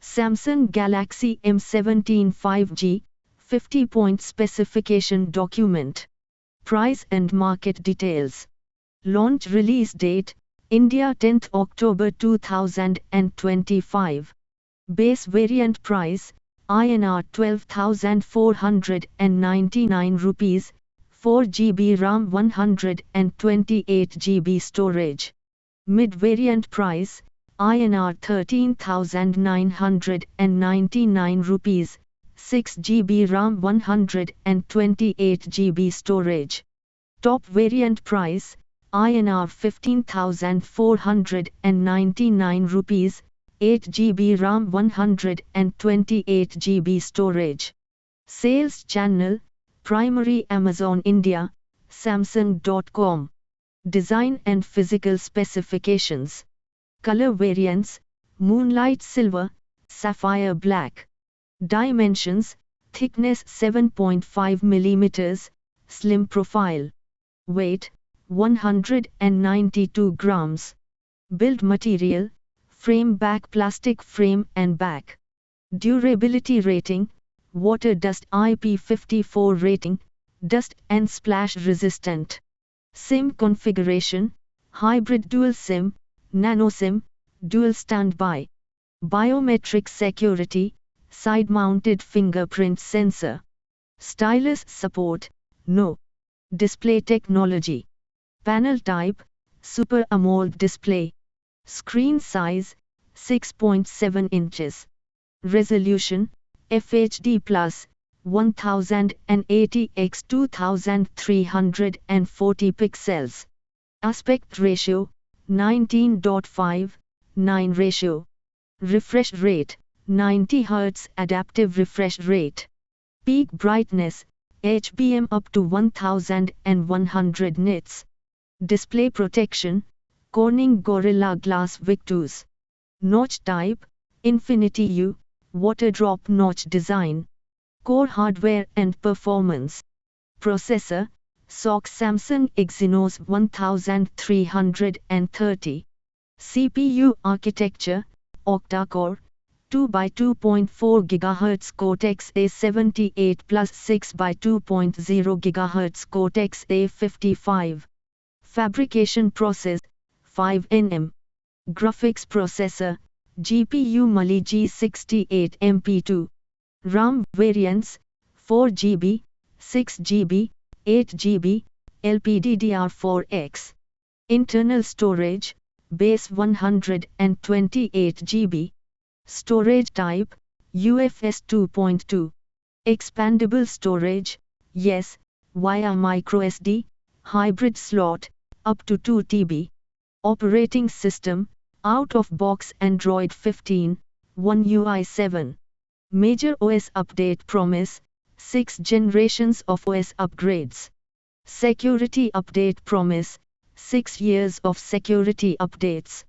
Samsung Galaxy M17 5G, 50-point specification document. Price and market details. Launch release date, India 10th October 2025. Base variant price, INR 12,499 rupees, 4 GB RAM 128 GB storage. Mid variant price, INR 13,999 rupees, 6 GB RAM 128 GB storage. Top variant price, INR 15,499 rupees, 8 GB RAM 128 GB storage. Sales channel, primary Amazon India, Samsung.com. Design and physical specifications. Color variants, Moonlight Silver, Sapphire Black. Dimensions, thickness 7.5 mm, slim profile. Weight, 192 grams. Build material, frame back plastic frame and back. Durability rating, water dust IP54 rating, dust and splash resistant. SIM configuration, hybrid dual SIM, Nano-SIM, dual standby. Biometric security, side-mounted fingerprint sensor. Stylus support, no. Display technology. Panel type, Super AMOLED display. Screen size, 6.7 inches. Resolution, FHD+, 1080 x 2340 pixels. Aspect ratio, 19:9 ratio. Refresh rate, 90 Hz adaptive refresh rate. Peak brightness, HBM up to 1100 nits. Display protection, Corning Gorilla Glass Victus. Notch type, Infinity U, water drop notch design. Core hardware and performance. Processor, SoC Samsung Exynos 1330. CPU architecture, octa-core, 2x2.4 GHz Cortex-A78 plus 6x2.0 GHz Cortex-A55. Fabrication process, 5 nm. Graphics processor, GPU Mali G68 MP2. RAM variants, 4 GB, 6 GB, 8 GB, LPDDR4X. Internal storage, base 128 GB. Storage type, UFS 2.2. Expandable storage, yes, via microSD, hybrid slot, up to 2 TB. Operating system, out-of-box Android 15, One UI 7. Major OS update promise, 6 generations of OS upgrades. Security update promise, 6 years of security updates.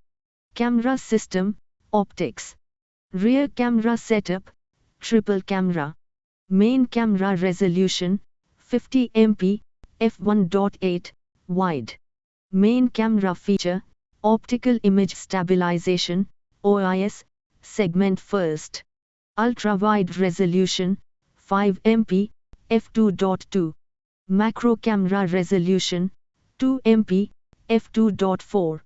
Camera system, optics. Rear camera setup, triple camera. Main camera resolution, 50 MP, f1.8, wide. Main camera feature, optical image stabilization, OIS, segment first. Ultra-wide resolution, 5 MP, f2.2. Macro camera resolution, 2 MP, f2.4.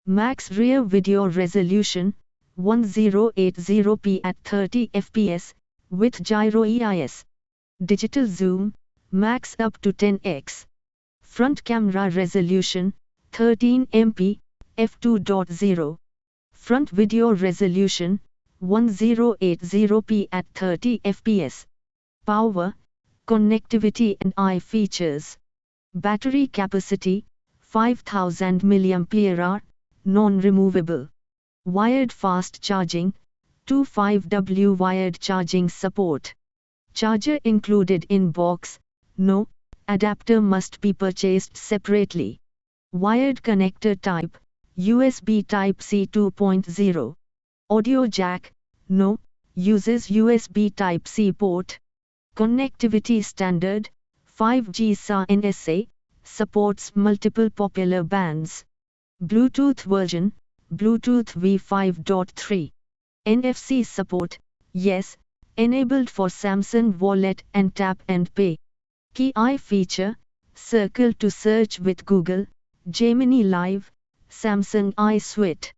Max rear video resolution, 1080p at 30 fps, with gyro EIS. Digital zoom, max up to 10x. Front camera resolution, 13 MP, f2.0. Front video resolution, 1080p at 30 fps. Power, connectivity and eye features. Battery capacity, 5000 mAh, non-removable. Wired fast charging, 25W wired charging support. Charger included in box, no, adapter must be purchased separately. Wired connector type, USB Type-C 2.0. Audio jack, no, uses USB Type-C port. Connectivity standard, 5G SA NSA, supports multiple popular bands. Bluetooth version, Bluetooth v5.3. NFC support, yes, enabled for Samsung Wallet and Tap and Pay. Key Eye feature, Circle to search with Google, Gemini Live, Samsung Eye Suite.